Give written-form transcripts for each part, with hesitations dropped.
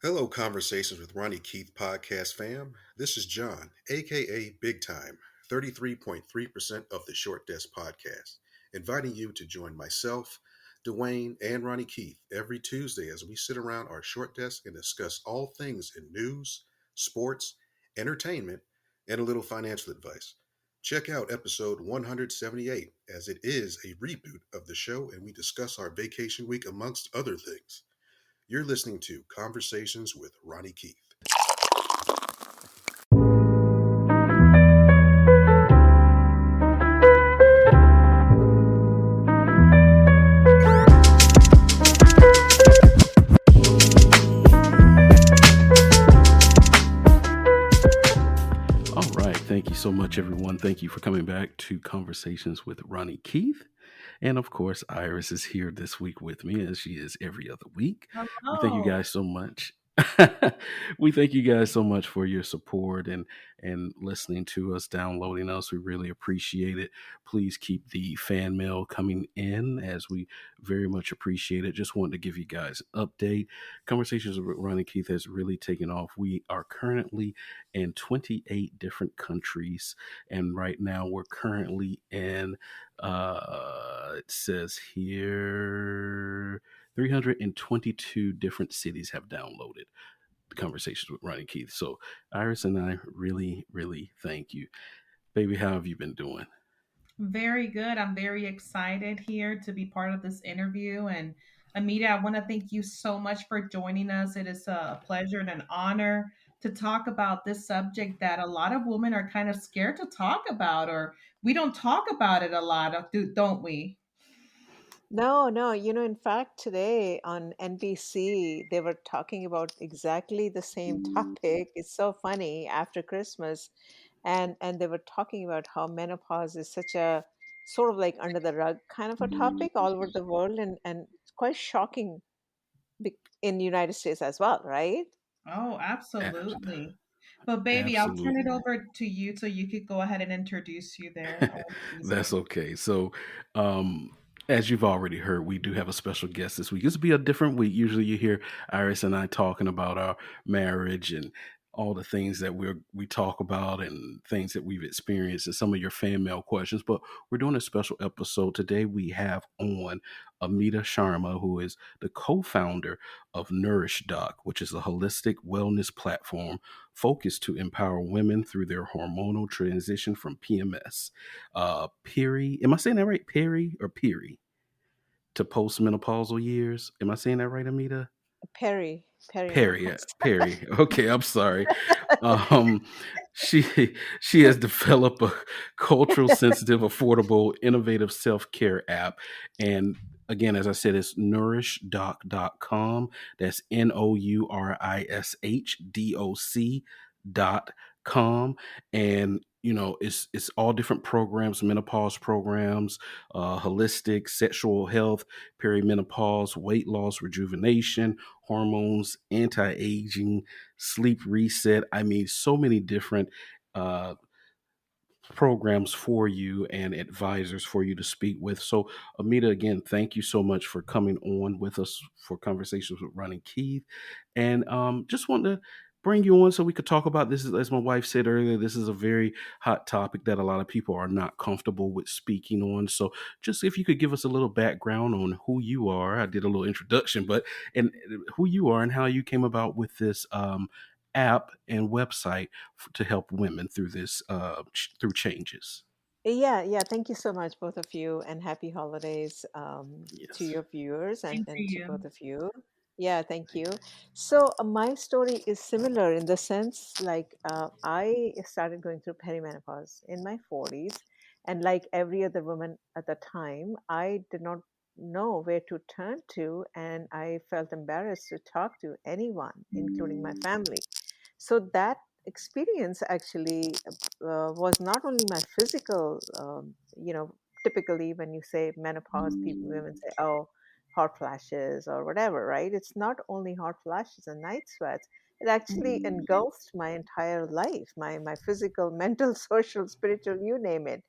Hello, Conversations with Ronniekeith podcast fam. This is John, aka Big Time, 33.3% of the Short Desk podcast, inviting you to join myself, Dwayne, and Ronnie Keith every Tuesday as we sit around our short desk and discuss all things in news, sports, entertainment, and a little financial advice. Check out episode 178 as it is a reboot of the show and we discuss our vacation week amongst other things. You're listening to Conversations with Ronnie Keith. All right. Thank you so much, everyone. Thank you for coming back to Conversations with Ronnie Keith. And of course, Iris is here this week with me, as she is every other week. We thank you Hello. guys so much. We thank you guys so much for your support and listening to us, downloading us. We really appreciate it. Please keep the fan mail coming in, as we very much appreciate it. Just wanted to give you guys an update. Conversations with Ronnie Keith has really taken off. We are currently in 28 different countries, and right now we're currently in it says here 322 different cities have downloaded the Conversations with Ronnie Keith. So Iris and I really thank you. Baby, how have you been doing? Very good. I'm very excited here to be part of this interview. And Amita, I want to thank you so much for joining us. It is a pleasure and an honor to talk about this subject that a lot of women are kind of scared to talk about, or we don't talk about it a lot, don't we? No, no, in fact, today on NBC, they were talking about exactly the same topic. It's so funny after Christmas, and they were talking about how menopause is such a sort of like under the rug kind of a topic all over the world, and it's quite shocking in the United States as well, right? Oh, Abs- absolutely. But baby, I'll turn it Absolutely. over to you so you could go ahead and introduce you there. Easier. That's okay. So, as you've already heard, we do have a special guest this week. This will be a different week. Usually, you hear Iris and I talking about our marriage and all the things that we talk about and things that we've experienced and some of your fan mail questions. But we're doing a special episode today. We have on Amita Sharma, who is the co-founder of NourishDoc, which is a holistic wellness platform focused to empower women through their hormonal transition from PMS, peri. Am I saying that right? Peri to postmenopausal years. Am I saying that right, Amita? Peri, Perry, perimenopause. Perry. Okay, I'm sorry. Um, she she has developed a cultural sensitive, affordable, innovative self care app, and again, as I said, it's nourishdoc.com. That's NOURISHDOC.com, and it's all different programs, menopause programs, holistic, sexual health, perimenopause, weight loss, rejuvenation, hormones, anti-aging, sleep reset. I mean, so many different uh, programs for you and advisors for you to speak with. So, Amita, again, thank you so much for coming on with us for Conversations with Ronnie Keith. And just want to bring you on so we could talk about this. As my wife said earlier, this is a very hot topic that a lot of people are not comfortable with speaking on. So, just if you could give us a little background on who you are. I did a little introduction, but and who you are and how you came about with this app and website to help women through this through changes. Yeah, yeah. Thank you so much, both of you, and happy holidays to Yes. your viewers Same to and to you. both of you. Yeah, thank you. So my story is similar in the sense like I started going through perimenopause in my 40s, and like every other woman at the time, I did not know where to turn to, and I felt embarrassed to talk to anyone, including my family. So that experience actually was not only my physical, typically when you say menopause, people, women say, oh, hot flashes or whatever, right? It's not only hot flashes and night sweats. It actually engulfed my entire life, my physical, mental, social, spiritual, you name it,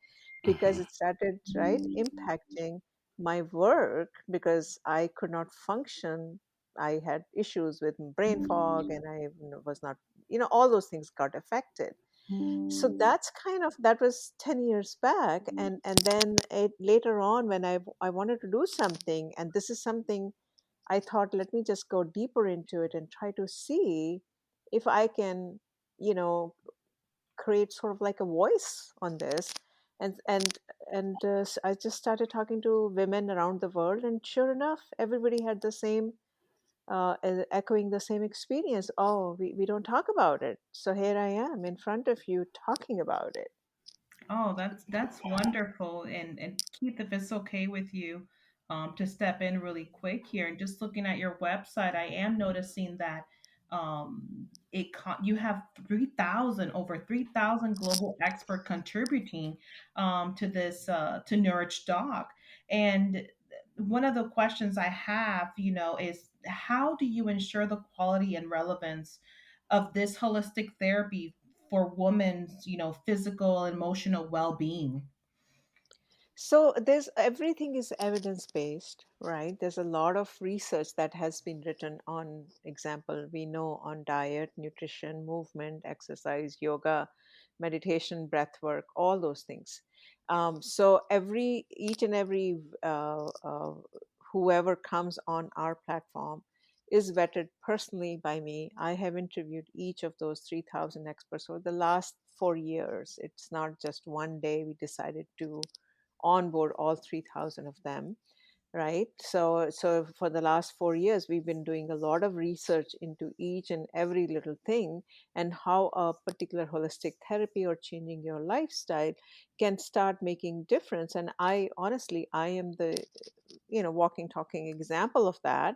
because Mhm. it started, right, impacting my work because I could not function I had issues with brain fog, and I was not, all those things got affected. So that's kind of, that was 10 years back. And then later on, when I wanted to do something, and this is something I thought, let me just go deeper into it and try to see if I can, you know, create sort of like a voice on this. And I just started talking to women around the world, and sure enough, everybody had the same, echoing the same experience. Oh, we don't talk about it. So here I am in front of you talking about it. Oh, that's wonderful. And Keith, if it's okay with you, to step in really quick here, and just looking at your website, I am noticing that you have 3,000, over 3,000 global expert contributing to this to Nourish Doc. And one of the questions I have, is how do you ensure the quality and relevance of this holistic therapy for women's, physical and emotional well-being? So there's, everything is evidence based, right? There's a lot of research that has been written on, example, we know on diet, nutrition, movement, exercise, yoga, meditation, breath work, all those things. So each and every whoever comes on our platform is vetted personally by me. I have interviewed each of those 3,000 experts over the last 4 years. It's not just one day we decided to onboard all 3,000 of them, right? So for the last 4 years, we've been doing a lot of research into each and every little thing, and how a particular holistic therapy or changing your lifestyle can start making difference. And I honestly, I am the, walking talking example of that.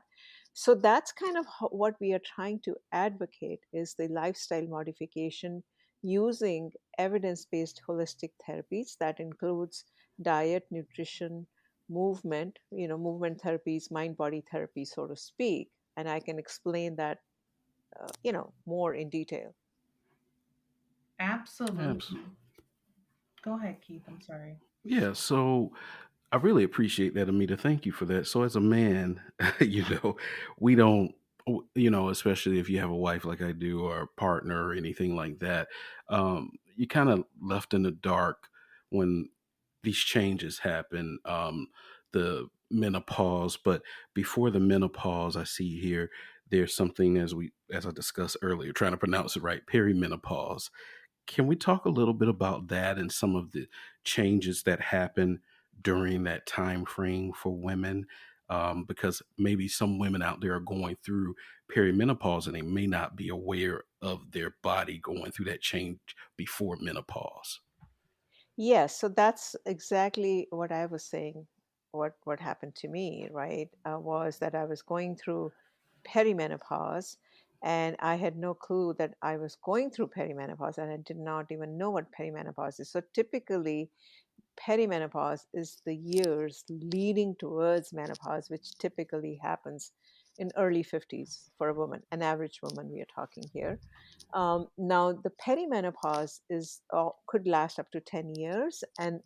So that's kind of what we are trying to advocate, is the lifestyle modification using evidence-based holistic therapies that includes diet, nutrition, movement, movement therapies, mind body therapy, so to speak. And I can explain that, more in detail. Absolutely. Absolutely. Go ahead, Keith. I'm sorry. Yeah, so I really appreciate that, Amita. Thank you for that. So, as a man, we don't, especially if you have a wife like I do, or a partner, or anything like that, you kind of left in the dark when these changes happen. The menopause, but before the menopause, I see here there's something, as I discussed earlier, trying to pronounce it right, perimenopause. Can we talk a little bit about that and some of the changes that happen during that time frame for women? Because maybe some women out there are going through perimenopause and they may not be aware of their body going through that change before menopause. Yes, so that's exactly what I was saying. What happened to me, right, was that I was going through perimenopause, and I had no clue that I was going through perimenopause, and I did not even know what perimenopause is. So typically, perimenopause is the years leading towards menopause, which typically happens in early 50s for a woman, an average woman we are talking here. Now, the perimenopause could last up to 10 years, and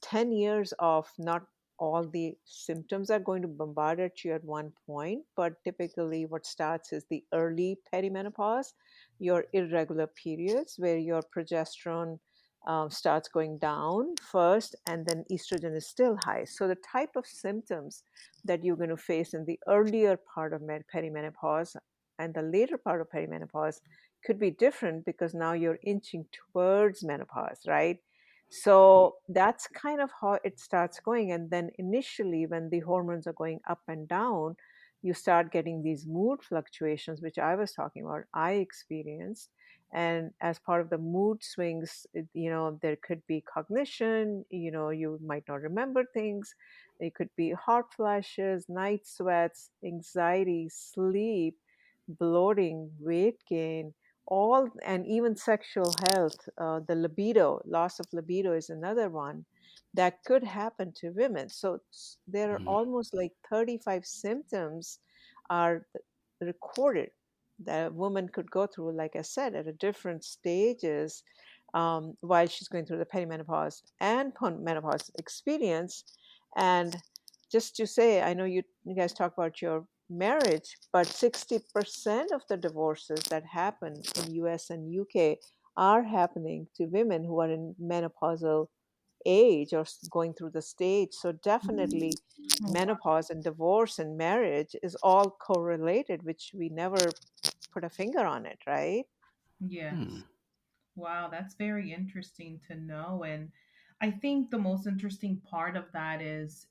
10 years of not all the symptoms are going to bombard at you at one point, but typically what starts is the early perimenopause, your irregular periods where your progesterone starts going down first, and then estrogen is still high. So the type of symptoms that you're going to face in the earlier part of perimenopause and the later part of perimenopause could be different, because now you're inching towards menopause, right? So that's kind of how it starts going. And then initially, when the hormones are going up and down, you start getting these mood fluctuations, which I was talking about, I experienced. And as part of the mood swings, there could be cognition, you might not remember things. It could be hot flashes, night sweats, anxiety, sleep, bloating, weight gain, all, and even sexual health. The libido, loss of libido is another one that could happen to women. So there are Mhm. almost like 35 symptoms are recorded that a woman could go through, like I said, at a different stages, while she's going through the perimenopause and menopause experience. And just to say, I know you guys talk about your marriage, but 60% of the divorces that happen in US and UK are happening to women who are in menopausal age or going through the stage. So definitely Oh, wow. menopause and divorce and marriage is all correlated, which we never put a finger on it, right? Hmm. Yes. Wow, that's very interesting to know. And I think the most interesting part of that is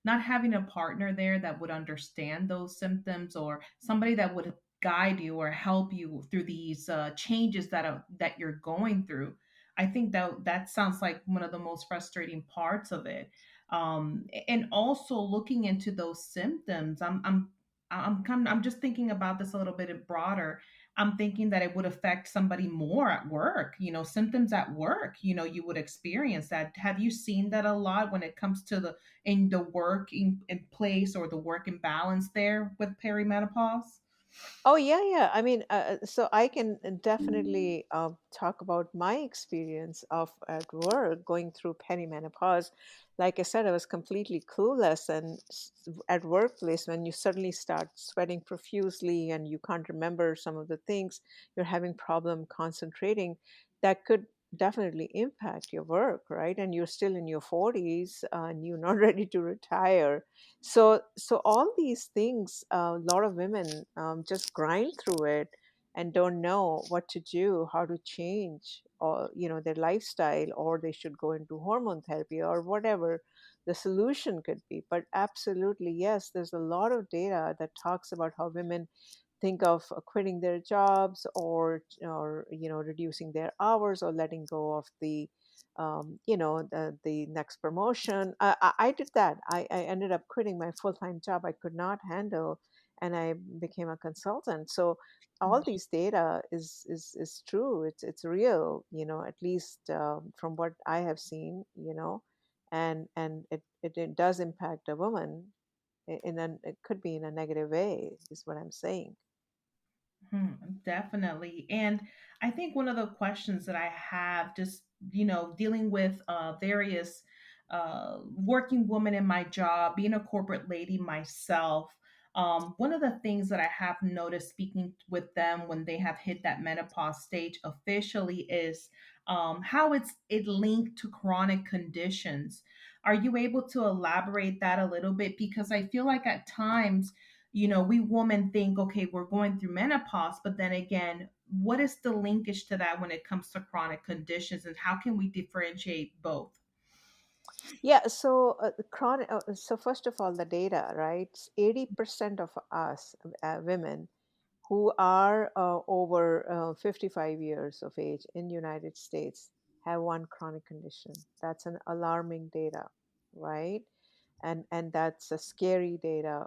not having a partner there that would understand those symptoms, or somebody that would guide you or help you through these changes that you're going through. I think that sounds like one of the most frustrating parts of it. And also looking into those symptoms, I'm just thinking about this a little bit broader. I'm thinking that it would affect somebody more at work, symptoms at work, you would experience that. Have you seen that a lot when it comes to the work in place, or the work imbalance there with perimenopause? Oh yeah, yeah. I mean, so I can definitely talk about my experience of at work going through perimenopause. Like I said, I was completely clueless, and at workplace, when you suddenly start sweating profusely and you can't remember some of the things, you're having problem concentrating. That could definitely impact your work, right? And you're still in your 40s and you're not ready to retire. So all these things, a lot of women just grind through it and don't know what to do, how to change, or their lifestyle, or they should go into hormone therapy or whatever the solution could be. But absolutely, yes, there's a lot of data that talks about how women think of quitting their jobs, or reducing their hours, or letting go of the next promotion. I did that. I ended up quitting my full-time job I could not handle, and I became a consultant. So all these data is true. It's real, at least from what I have seen, and it does impact a woman it could be in a negative way, is what I'm saying. Hmm, definitely. And I think one of the questions that I have, just, dealing with various working women in my job, being a corporate lady myself, one of the things that I have noticed speaking with them when they have hit that menopause stage officially is how it linked to chronic conditions. Are you able to elaborate that a little bit? Because I feel like at times, we women think, okay, we're going through menopause, but then again, what is the linkage to that when it comes to chronic conditions, and how can we differentiate both? Yeah, so the chronic. So first of all, the data, right? 80% of us women who are over 55 years of age in United States have one chronic condition. That's an alarming data, right? And that's a scary data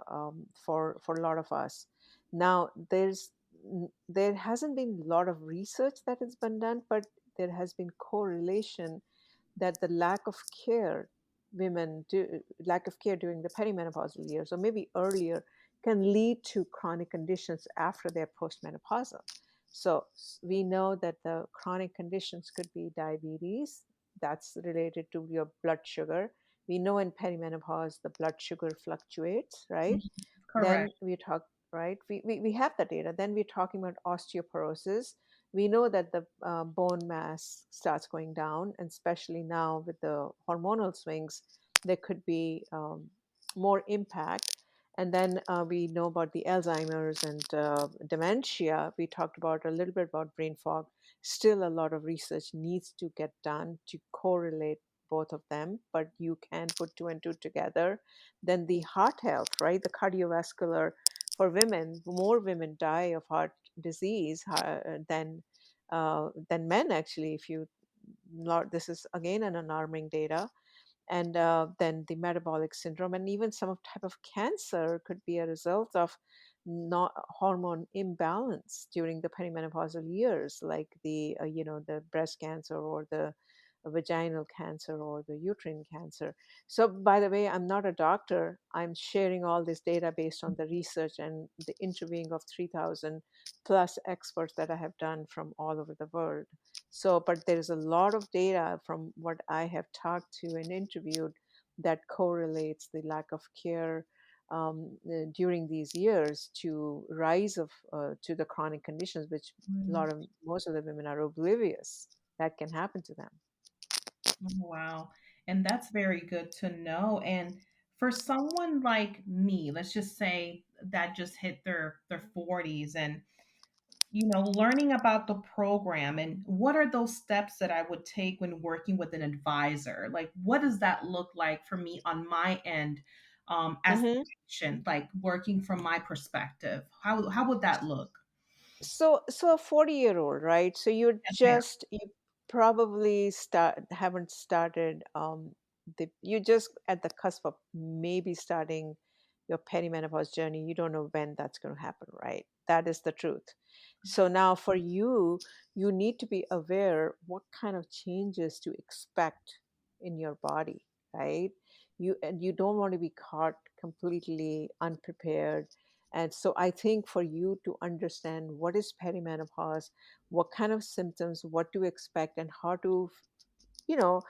for a lot of us. Now, there hasn't been a lot of research that has been done, but there has been correlation that the lack of care during the perimenopausal years, or maybe earlier, can lead to chronic conditions after they're postmenopausal. So we know that the chronic conditions could be diabetes, that's related to your blood sugar. We know in perimenopause the blood sugar fluctuates, right? Mhm. Then Correct. we talk, right? We have the data. Then we're talking about osteoporosis. We know that the bone mass starts going down, and especially now with the hormonal swings, there could be more impact. And then we know about the Alzheimer's and dementia. We talked about a little bit about brain fog. Still, a lot of research needs to get done to correlate both of them, but you can put two and two together. Then the heart health, right? The cardiovascular, for women, more women die of heart disease than men. Actually, if you this is again an alarming data. And then the metabolic syndrome, and even some type of cancer could be a result of not hormone imbalance during the perimenopausal years, like the breast cancer, or the vaginal cancer, or the uterine cancer. So by the way, I'm not a doctor. I'm sharing all this data based on the research and the interviewing of 3,000 plus experts that I have done from all over the world. So, but there is a lot of data from what I have talked to and interviewed that correlates the lack of care, during these years to rise of to the chronic conditions, which most of the women are oblivious that can happen to them. Wow. And that's very good to know. And for someone like me, let's just say that just hit their 40s and learning about the program and what are those steps that I would take when working with an advisor? Like what does that look like for me on my end as a Hmm. patient, like working from my perspective? How would that look? So a 40-year-old, right? So Yes, ma'am. you probably haven't started you're just at the cusp of maybe starting your perimenopause journey. You don't know when that's going to happen, right? That is the truth. So now for you, you need to be aware what kind of changes to expect in your body, right? You don't want to be caught completely unprepared. And so I think for you to understand what is perimenopause, what kind of symptoms, what to expect, and how to, you know,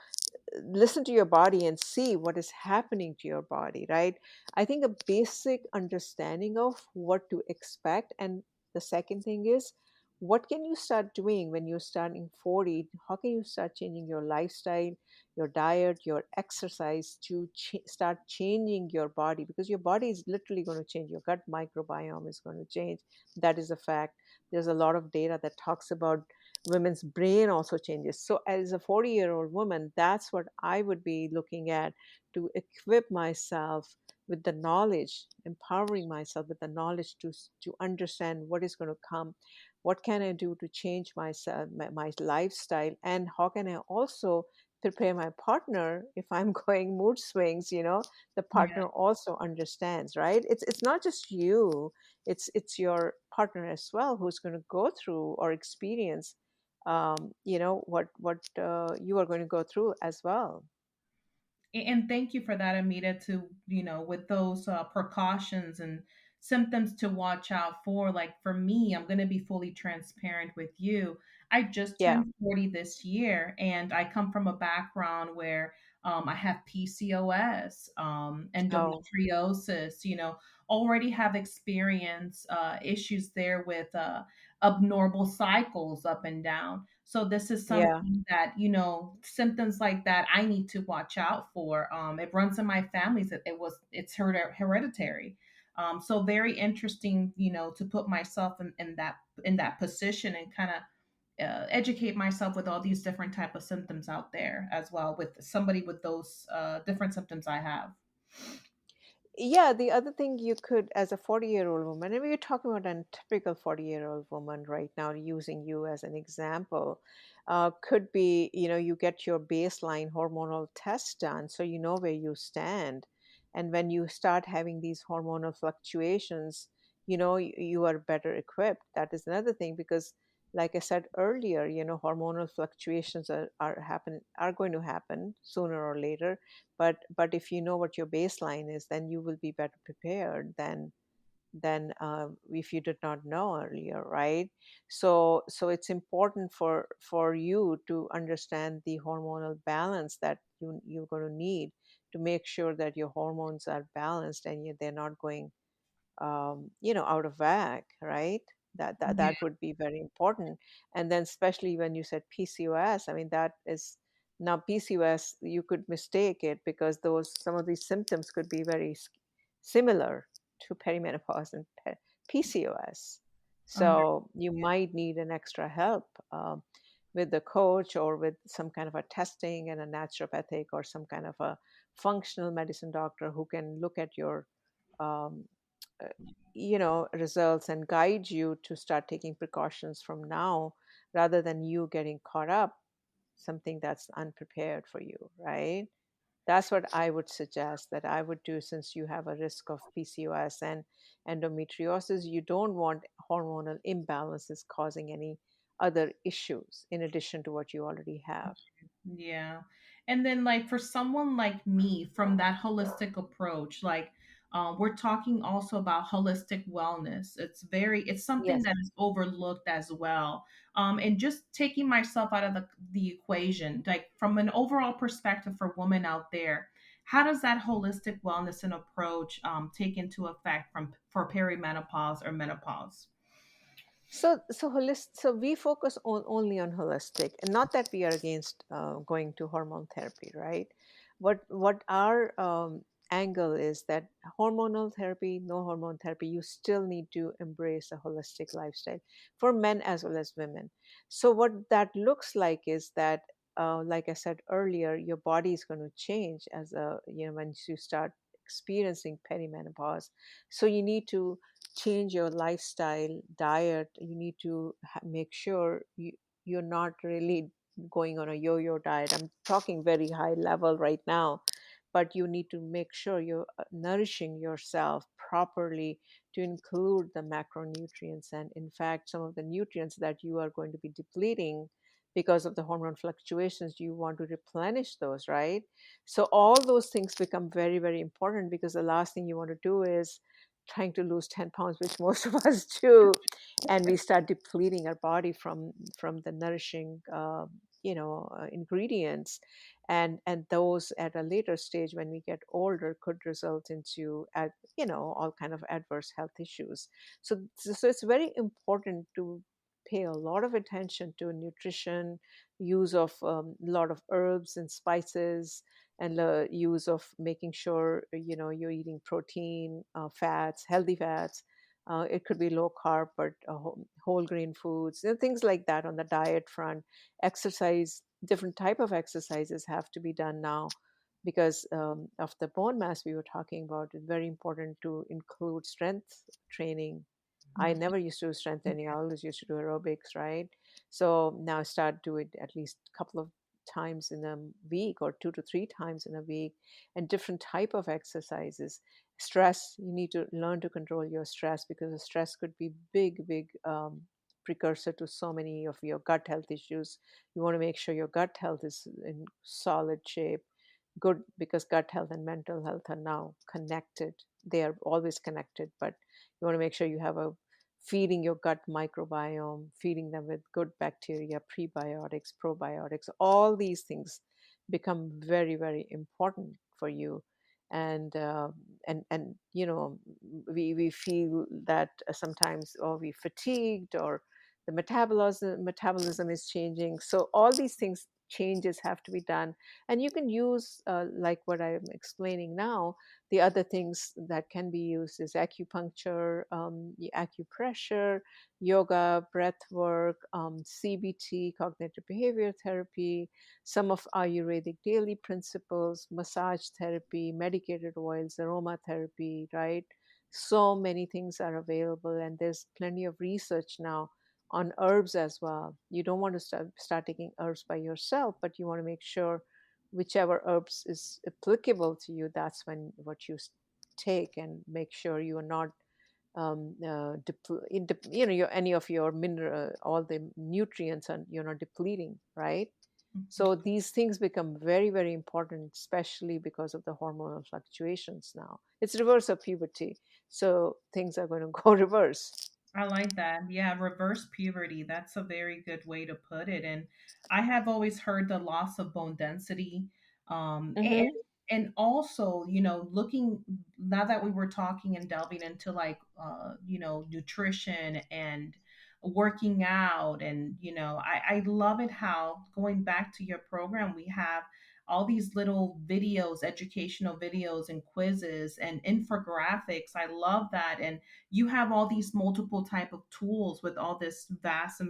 listen to your body and see what is happening to your body, right? I think a basic understanding of what to expect. And the second thing is, what can you start doing when you're starting 40? How can you start changing your lifestyle, your diet, your exercise to start changing your body? Because your body is literally going to change. Your gut microbiome is going to change. That is a fact. There's a lot of data that talks about women's brain also changes. So, as a 40-year-old woman, that's what I would be looking at to equip myself with the knowledge, empowering myself with the knowledge to understand what is going to come, what can I do to change myself, my lifestyle, and how can I also prepare my partner if I'm going mood swings. The Yeah. partner also understands, right? It's not just you, it's your partner as well who's going to go through or experience what you are going to go through as well. And thank you for that, Amita, to, with those precautions and symptoms to watch out for. Like for me, I'm going to be fully transparent with you. I just Yeah. turned 40 this year, and I come from a background where I have PCOS, Oh, endometriosis, already have experience issues there with abnormal cycles up and down. So this is yeah. something that, symptoms like that I need to watch out for. It runs in my family. It's hereditary. So very interesting, to put myself in that position and kind of educate myself with all these different type of symptoms out there as well with somebody with those different symptoms I have. Yeah, the other thing you could, as a 40-year-old woman, and we're talking about a typical 40-year-old woman right now, using you as an example, could be, you get your baseline hormonal test done so you know where you stand. And when you start having these hormonal fluctuations, you are better equipped. That is another thing because, like I said earlier, hormonal fluctuations are going to happen sooner or later, but if you know what your baseline is, then you will be better prepared than if you did not know earlier, right? So it's important for you to understand the hormonal balance that you're going to need to make sure that your hormones are balanced and they're not going out of whack, right? Yeah. That would be very important. And then, especially when you said PCOS, I mean, that is now PCOS, you could mistake it because some of these symptoms could be very similar to perimenopause and PCOS. Under. So you might need an extra help with the coach or with some kind of a testing and a naturopathic or some kind of a functional medicine doctor who can look at your um, uh, results and guide you to start taking precautions from now rather than you getting caught up something that's unprepared for you, right? That's what I would suggest that I would do, since you have a risk of PCOS and endometriosis. You don't want hormonal imbalances causing any other issues in addition to what you already have. Yeah. And then, like, for someone like me, from that holistic approach, like, we're talking also about holistic wellness. It's something Yes. that is overlooked as well. And just taking myself out of the equation, like, from an overall perspective for women out there, How does that holistic wellness and approach take into effect for perimenopause or menopause? So we focus only on holistic, and not that we are against going to hormone therapy, right? What our angle is that hormonal therapy, no hormone therapy, you still need to embrace a holistic lifestyle for men as well as women. So what that looks like is that, like I said earlier, your body is going to change as a once you start experiencing perimenopause. So you need to change your lifestyle, diet. You need to make sure you're not really going on a yo-yo diet. I'm talking very high level right now, but you need to make sure you're nourishing yourself properly to include the macronutrients, and in fact some of the nutrients that you are going to be depleting because of the hormone fluctuations, you want to replenish those, right? So all those things become very, very important, because the last thing you want to do is trying to lose 10 pounds, which most of us do, and we start depleting our body from the nourishing ingredients, and those at a later stage when we get older could result into all kind of adverse health issues. So it's very important to pay a lot of attention to nutrition, use of a lot of herbs and spices, and the use of making sure you're eating protein, fats, healthy fats. It could be low carb, but whole grain foods, things like that on the diet front. Exercise, different type of exercises have to be done now because of the bone mass we were talking about. It's very important to include strength training. I never used to do strength training. I always used to do aerobics, right? So now I start doing it at least a couple of times in a week, or 2 to 3 times in a week, and different type of exercises. Stress, you need to learn to control your stress, because the stress could be big precursor to so many of your gut health issues. You want to make sure your gut health is in solid shape. Good, because gut health and mental health are now connected. They are always connected, but you want to make sure you have a feeding your gut microbiome, feeding them with good bacteria, prebiotics, probiotics. All these things become very, very important for you. And we feel that sometimes, or we fatigued, or the metabolism is changing. So all these things, changes have to be done, and you can use like what I'm explaining now. The other things that can be used is acupuncture, acupressure, yoga, breath work, CBT, cognitive behavior therapy, some of Ayurvedic daily principles, massage therapy, medicated oils, aromatherapy, right? So many things are available, and there's plenty of research now on herbs as well. You don't want to start taking herbs by yourself, but you want to make sure whichever herbs is applicable to you, that's when what you take, and make sure you are not any of your mineral, all the nutrients, and you're not depleting, right? So these things become very, very important, especially because of the hormonal fluctuations now. It's reverse of puberty, so things are going to go reverse. I like that. Yeah, reverse puberty. That's a very good way to put it. And I have always heard the loss of bone density. Um, and Hmm. and also, looking now that we were talking and delving into like nutrition and working out, and I love it how, going back to your program, we have all these little videos, educational videos and quizzes and infographics. I love that. And you have all these multiple type of tools with all this vast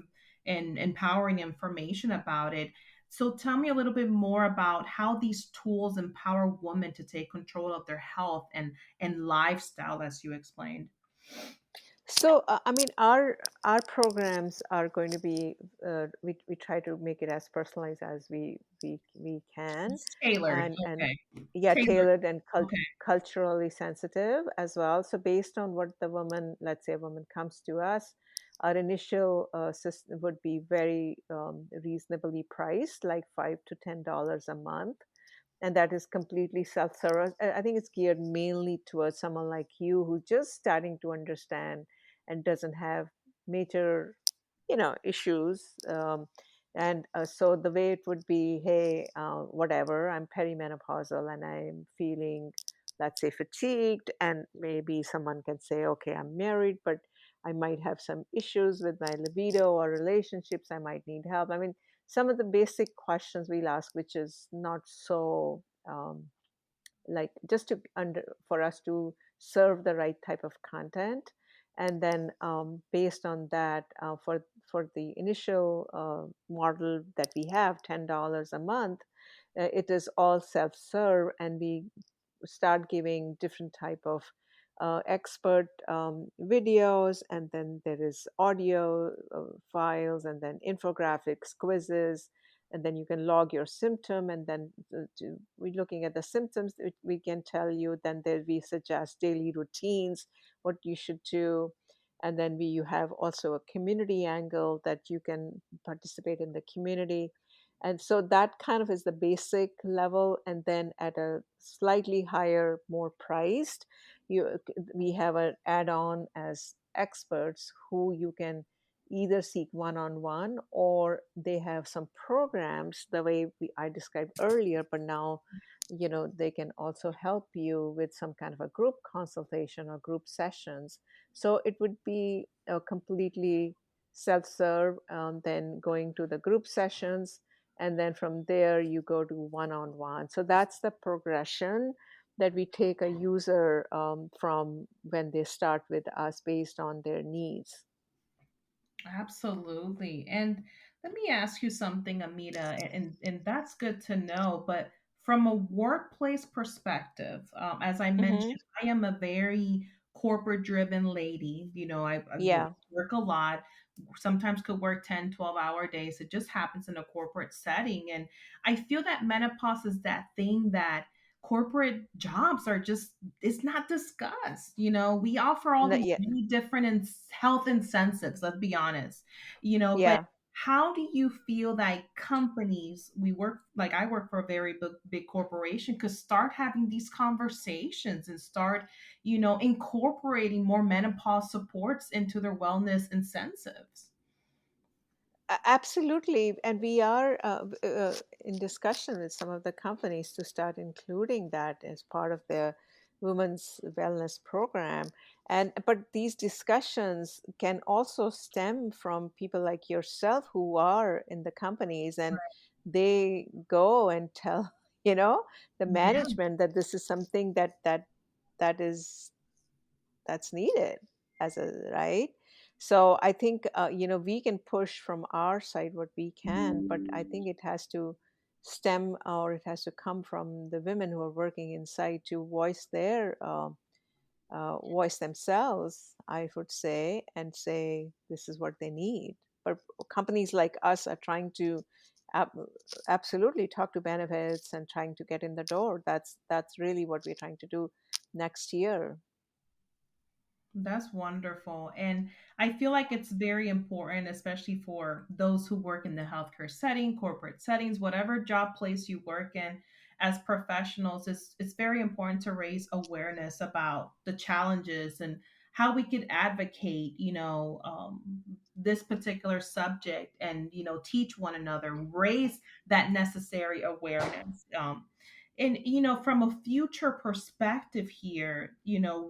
and empowering information about it. So tell me a little bit more about how these tools empower women to take control of their health and lifestyle, as you explained. So, I mean, our programs are going to be. We try to make it as personalized as we can, It's tailored. and Okay. yeah, Tailored. tailored and Okay. culturally sensitive as well. So, based on what the woman, let's say, a woman comes to us, our initial system would be very reasonably priced, like $5 to $10 a month, and that is completely self-service. I think it's geared mainly towards someone like you who's just starting to understand and doesn't have major issues. And so the way it would be, hey, whatever, I'm perimenopausal and I'm feeling, let's say, fatigued, and maybe someone can say, okay, I'm married, but I might have some issues with my libido or relationships. I might need help. I mean, some of the basic questions we'll ask, which is not so like just to for us to serve the right type of content, and then based on that, for the initial model that we have, $10 a month, it is all self-serve, and we start giving different type of expert videos, and then there is audio files, and then infographics, quizzes, and then you can log your symptom, and then we're looking at the symptoms, we can tell you, then there we suggest daily routines, what you should do. And then you have also a community angle that you can participate in the community. And so that kind of is the basic level. And then at a slightly higher, more priced, you we have an add-on as experts who you can either seek one-on-one, or they have some programs the way I described earlier, but now they can also help you with some kind of a group consultation or group sessions. So it would be a completely self-serve, then going to the group sessions, and then from there you go to one-on-one. So that's the progression that we take a user from when they start with us based on their needs. Absolutely. And let me ask you something, Amita, and that's good to know. But from a workplace perspective, as I Hmm. mentioned, I am a very corporate driven lady. I Yeah. work a lot, sometimes could work 10, 12-hour days. It just happens in a corporate setting. And I feel that menopause is that thing that corporate jobs are just, it's not discussed. We offer all these Yeah. many different health incentives, let's be honest. But Yeah. how do you feel that companies, I work for a very big corporation, could start having these conversations and start incorporating more menopause supports into their wellness incentives? Absolutely. And we are in discussion with some of the companies to start including that as part of their women's wellness program. And but these discussions can also stem from people like yourself who are in the companies, and they go and tell, the Yeah, management that this is something that is that's needed as a right. So I think we can push from our side what we can, but I think it has to stem, or it has to come from the women who are working inside to voice themselves, I would say, and say this is what they need. But companies like us are trying to ab- absolutely talk to benefits and trying to get in the door. That's really what we're trying to do next year. that's wonderful. And I feel like it's very important, especially for those who work in the healthcare setting, corporate settings, whatever job place you work in as professionals. It's very important to raise awareness about the challenges and how we could advocate, this particular subject, and, teach one another, raise that necessary awareness. And from a future perspective here,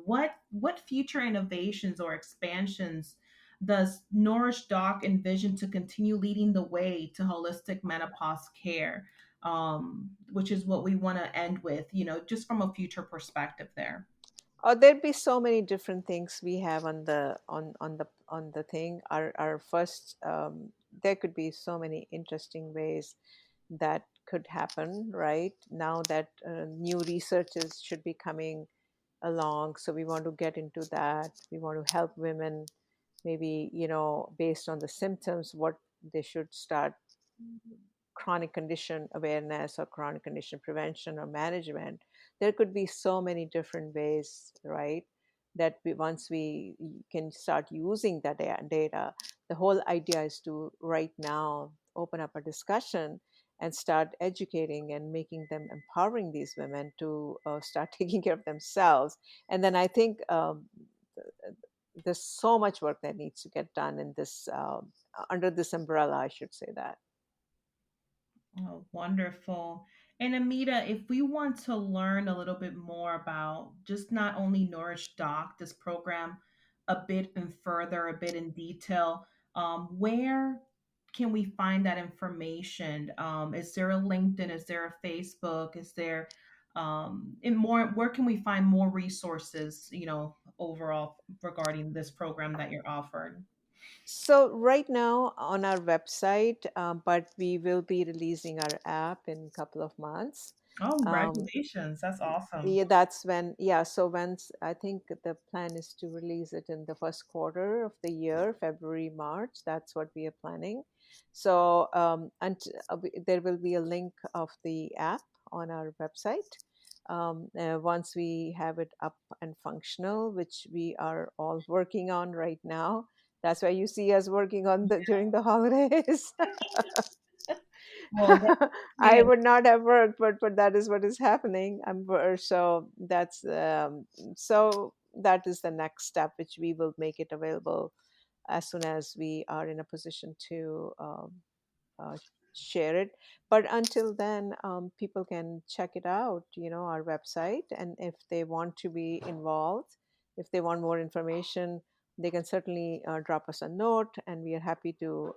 what future innovations or expansions does NourishDoc envision to continue leading the way to holistic menopause care, which is what we want to end with, just from a future perspective there. Oh, there'd be so many different things we have on the thing. Our first, there could be so many interesting ways that could happen right now that new researches should be coming along. So we want to get into that. We want to help women, maybe based on the symptoms, what they should start, chronic condition awareness or chronic condition prevention or management. There could be so many different ways, right? That once we can start using that data, the whole idea is to right now open up a discussion and start educating and making them, empowering these women to start taking care of themselves. And then I think there's so much work that needs to get done in this under this umbrella, I should say that. Oh, wonderful. And Amita, if we want to learn a little bit more about just not only Nourish Doc, this program, a bit and further, a bit in detail, where can we find that information? Is there a LinkedIn? Is there a Facebook? Is there in more? Where can we find more resources? Overall regarding this program that you're offering. So right now on our website, but we will be releasing our app in a couple of months. Oh, Um, congratulations! That's awesome. yeah, that's when, yeah. So I think the plan is to release it in the first quarter of the year, February, March. That's what we are planning. So, and there will be a link of the app on our website. Once we have it up and functional, which we are all working on right now. That's why you see us working on the during the holidays. Well, yeah. I would not have worked, but that is what is happening. So that is the next step, which we will make it available as soon as we are in a position to uh, share it. But until then, people can check it out, our website, and if they want to be involved, if they want more information, they can certainly drop us a note, and we are happy to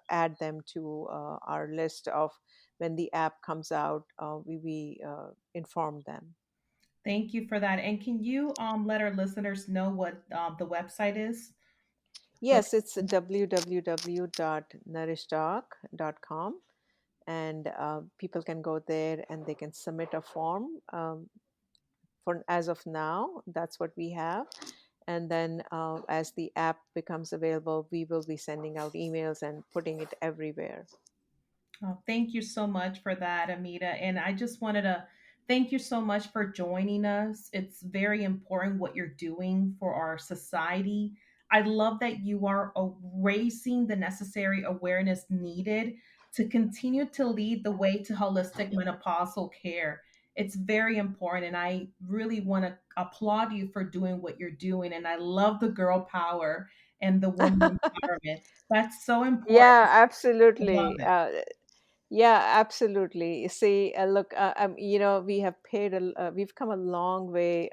add them to our list of when the app comes out. We inform them. Thank you for that. And can you let our listeners know what the website is? What? Yes, it's www.nourishdoc.com, and people can go there and they can submit a form. For as of now, that's what we have. And then as the app becomes available, we will be sending out emails and putting it everywhere. Oh, thank you so much for that, Amita. And I just wanted to thank you so much for joining us. It's very important what you're doing for our society. I love that you are raising the necessary awareness needed to continue to lead the way to holistic menopausal care. It's very important. And I really want to applaud you for doing what you're doing. And I love the girl power and the woman empowerment. That's so important. Yeah, I love absolutely. it. Yeah, absolutely. See, look, we have we've come a long way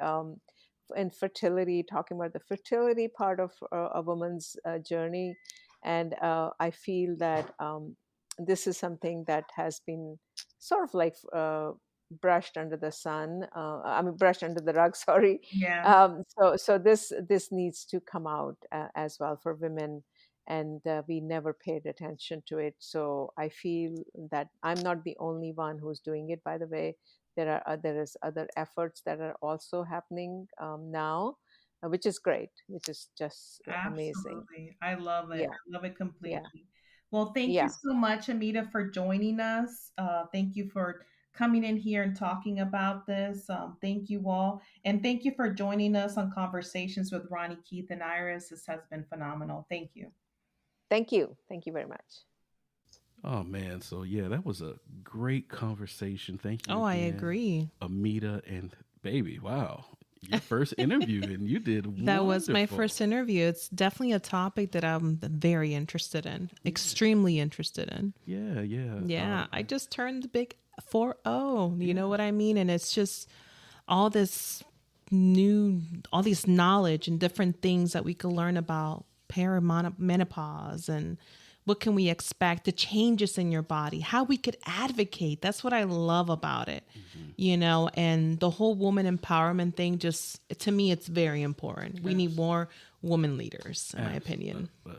in fertility, talking about the fertility part of a woman's journey. And I feel that this is something that has been sort of like brushed under the sun. I mean, brushed under the rug, sorry. Yeah. So this needs to come out as well for women, and we never paid attention to it. So I feel that I'm not the only one who's doing it. By the way, there is other efforts that are also happening now, which is great, which is just amazing. Absolutely. I love it. Yeah, I love it yeah, completely. Well, thank you yeah. so much, Amita, for joining us. Thank you for coming in here and talking about this. Thank you all. And thank you for joining us on Conversations with Ronnie, Keith, and Iris. This has been phenomenal. Thank you. Thank you very much. Oh man, so yeah, that was a great conversation. Thank you Oh, I again, agree. Amita and baby. Wow, your first interview, and you did That was my wonderful. first interview. It's definitely a topic that I'm very interested in, extremely interested in. Yeah, yeah, Yeah, I just turned the big 40. You know yeah. what I mean? And it's just all this new, all these knowledge and different things that we could learn about perimenopause and what can we expect, the changes in your body, how we could advocate. That's what I love about it, Hmm. and the whole woman empowerment thing, just to me, it's very important. We need more woman leaders, in my Absolutely. opinion. Well,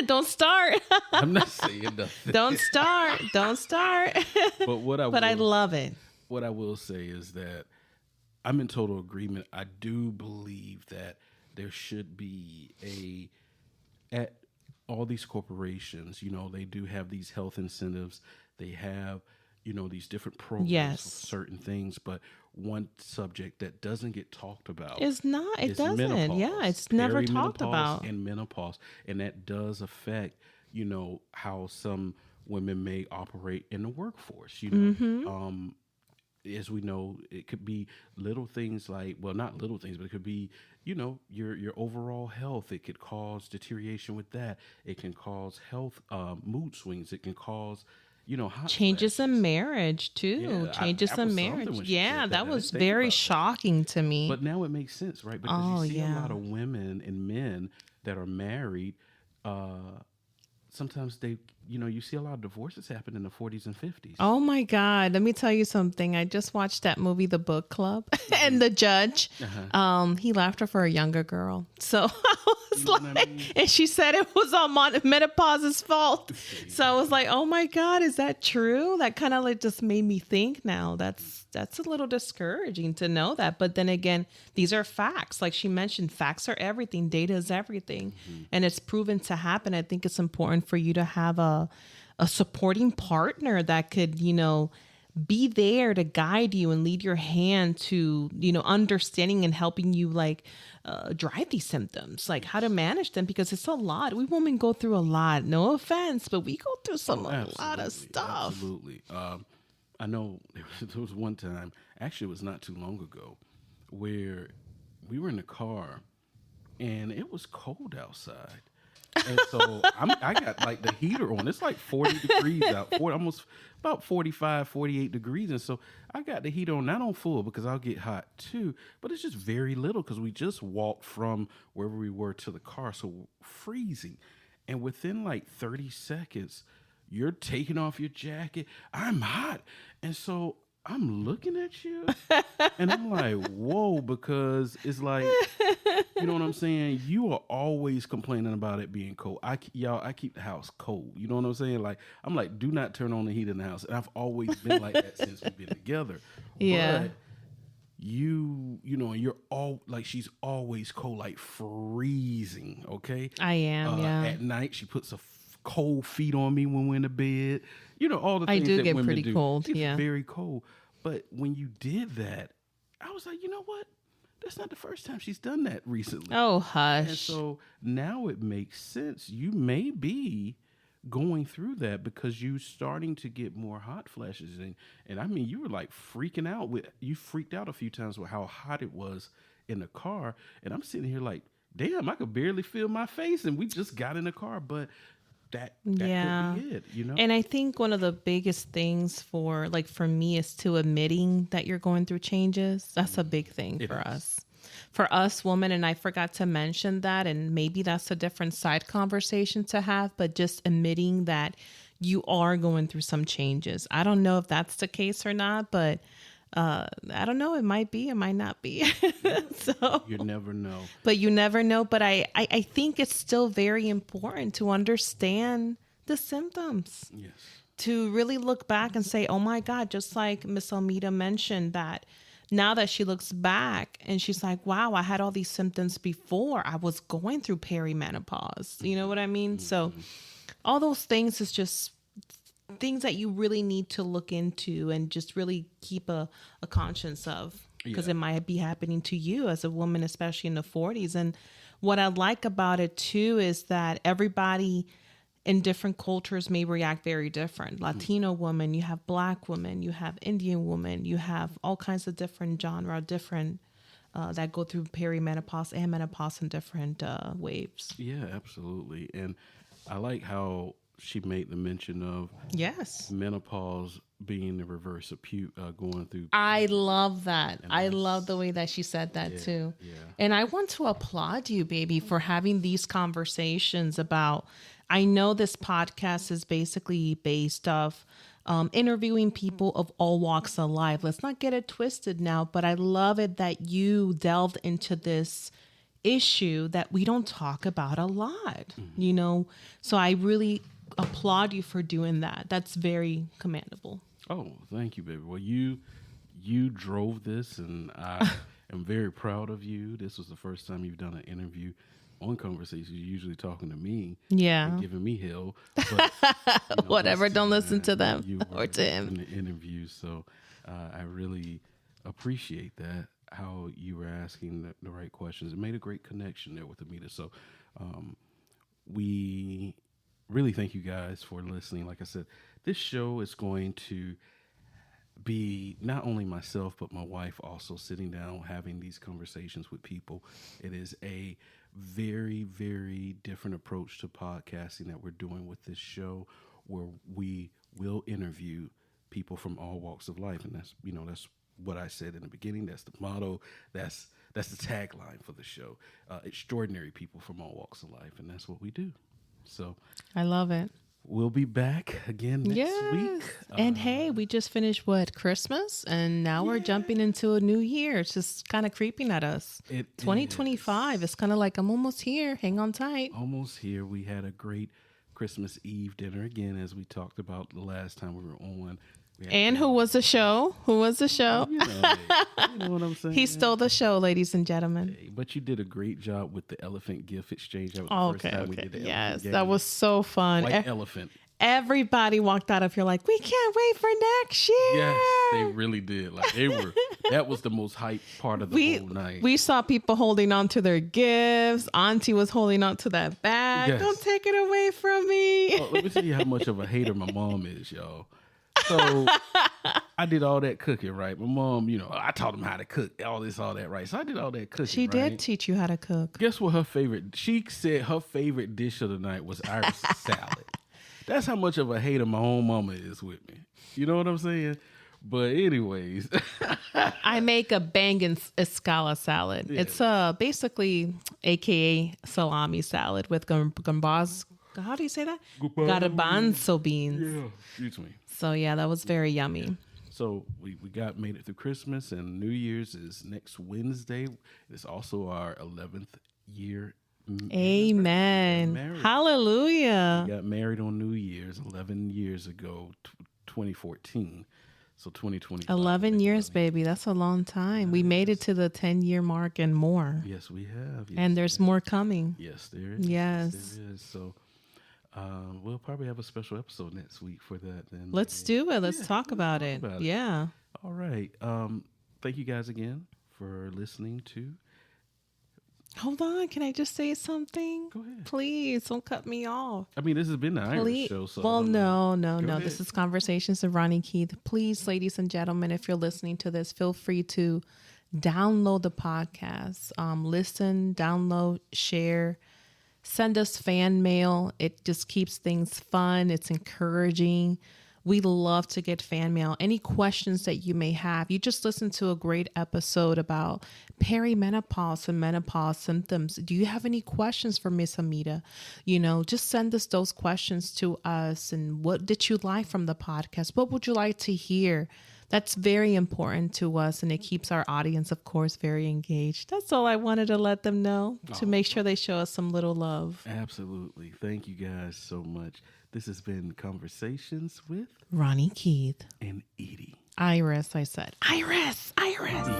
Don't start. I'm not saying nothing. Don't start. Don't start. But But I love it. what I will say is that I'm in total agreement. I do believe that there should be at all these corporations, they do have these health incentives. They have, these different programs for Yes. certain things. But one subject that doesn't get talked about It's not. It is doesn't. Yeah, menopause, it's never talked perimenopause, about. and menopause. And that does affect, how some women may operate in the workforce. Mm-hmm. as we know, it could be little things like, well, not little things, but it could be, your overall health. It could cause deterioration with that. It can cause health, mood swings. It can cause, hot Changes in flashes. marriage too. Yeah, Changes that was in something marriage. when she Yeah, said that. that I didn't was think very about that. shocking to me. But now it makes sense, right? Because you Oh see a lot yeah. of women and men that are married. Sometimes you see a lot of divorces happen in the 40s and 50s. Oh my God. Let me tell you something. I just watched that movie, The Book Club, and the judge, he left her for a younger girl. So I was You know what I mean? and she said it was all menopause's fault. So I was like, oh my God, is that true? That kind of like just made me think now. That's a little discouraging to know that. But then again, these are facts. Like she mentioned, facts are everything. Data is everything. And it's proven to happen. I think it's important for you to have a supporting partner that could, be there to guide you and lead your hand to, understanding and helping you drive these symptoms, like how to manage them, because it's a lot. We women go through a lot. No offense, but we go through a lot of stuff. Absolutely. I know there was one time, actually it was not too long ago, where we were in the car and it was cold outside. And so I got like the heater on. It's like 40 degrees out, almost about 45, 48 degrees. And so I got the heater on, not on full because I'll get hot too, but it's just very little because we just walked from wherever we were to the car. So freezing. And within like 30 seconds, you're taking off your jacket. I'm hot. And so I'm looking at you and I'm like, whoa, because it's like, you know what I'm saying? You are always complaining about it being cold. I keep the house cold. You know what I'm saying? Like, I'm like, do not turn on the heat in the house. And I've always been like that since we've been together. Yeah. But you're all like, she's always cold, like freezing. Okay. I am. Yeah. At night, she puts a cold feet on me when we're in the bed. All the I things do that get women pretty do. cold. It's Yeah. very cold. But when you did that, I was like, you know what? That's not the first time she's done that recently. Oh, And hush. so now it makes sense. You may be going through that because you starting to get more hot flashes. And I mean, you were like freaking out you freaked out a few times with how hot it was in the car. And I'm sitting here like, damn, I could barely feel my face. And we just got in the car, but that Yeah. could be it, And I think one of the biggest things for me is to admitting that you're going through changes. That's a big thing It for is. us. For us women, and I forgot to mention that, and maybe that's a different side conversation to have, but just admitting that you are going through some changes. I don't know if that's the case or not, but I don't know. It might be, it might not be. So You never know. but you never know. But I think it's still very important to understand the symptoms, Yes. to really look back and say, oh my God, just like Miss Amita mentioned, that now that she looks back and she's like, wow, I had all these symptoms before I was going through perimenopause. You know what I mean? So all those things is just things that you really need to look into and just really keep a conscience of, because Yeah. it might be happening to you as a woman, especially in the 40s. And what I like about it too is that everybody in different cultures may react very different. Latino women, you have Black women, you have Indian women, you have all kinds of different different that go through perimenopause and menopause in different waves. Yeah, absolutely. And I like how she made the mention of Yes. menopause being the reverse of going through. I love that. And I that's- love the way that she said that Yeah, too. yeah. And I want to applaud you, baby, for having these conversations about. I know this podcast is basically based off interviewing people of all walks of life. Let's not get it twisted now, but I love it that you delved into this issue that we don't talk about a lot, So I really applaud you for doing that. That's very commendable. Oh, thank you, baby. Well, you drove this, and I am very proud of you. This was the first time you've done an interview on Conversation. You're usually talking to me, Yeah. and giving me hell. But, Whatever, this don't listen time to them you or were to him. in the interview. So I really appreciate that. How you were asking the right questions. It made a great connection there with Amita. So we really thank you guys for listening. Like I said, this show is going to be not only myself, but my wife also sitting down, having these conversations with people. It is a very, very different approach to podcasting that we're doing with this show, where we will interview people from all walks of life. And that's what I said in the beginning. That's the motto. That's the tagline for the show. Extraordinary people from all walks of life. And that's what we do. So I love it. we'll be back again next week. And hey, we just finished Christmas, and now we're jumping into a new year. It's just kind of creeping at us. 2025 is kind of like, I'm almost here. Hang on tight. Almost here. We had a great Christmas Eve dinner again, as we talked about the last time we were on. And who was the show? Who was the show? You know what I'm saying? He stole the show, ladies and gentlemen. Hey, but you did a great job with the elephant gift exchange. That was the first time we did the elephant game. That was so fun. White elephant. Everybody walked out of here like, we can't wait for next year. Yes, they really did. Like they were. That was the most hype part of the whole night. We saw people holding on to their gifts. Auntie was holding on to that bag. Yes. Don't take it away from me. Let me tell you how much of a hater my mom is, y'all. So I did all that cooking, right? My mom, I taught him how to cook, all that, right? So I did all that cooking. She did teach you how to cook. Guess what she said her favorite dish of the night was Irish salad. That's how much of a hater my own mama is with me. You know what I'm saying? But anyways. I make a bangin' escala salad. Yeah. It's basically AKA salami salad with gambas. How do you say that? Garbanzo beans. Yeah, excuse me. So yeah, that was very yummy. Yeah. So we made it through Christmas, and New Year's is next Wednesday. It's also our 11th year. Amen. Hallelujah. We got married on New Year's 11 years ago, 2014. So 2020. 11 years, baby. That's a long time. We made it to the 10-year mark and more. Yes, we have. Yes, and there's more coming. Yes, there is. Yes. There is. So we'll probably have a special episode next week for that. Then let's do it. Let's talk about it. Yeah. All right. Thank you guys again for listening to. Hold on. Can I just say something? Go ahead. Please don't cut me off. I mean, this has been the Irish show. So well, no. This is Conversations of Ronniekeith. Please, ladies and gentlemen, if you're listening to this, feel free to download the podcast. Listen, download, share. Send us fan mail. It just keeps things fun. It's encouraging. We love to get fan mail. Any questions that you may have. You just listened to a great episode about perimenopause and menopause symptoms. Do you have any questions for Miss Amita? Just send us those questions to us. And what did you like from the podcast? What would you like to hear? That's very important to us, and it keeps our audience, of course, very engaged. That's all I wanted to let them know, to make sure they show us some little love. Absolutely. Thank you guys so much. This has been Conversations with Ronniekeith and Edie. Iris, I said. Iris. Edie.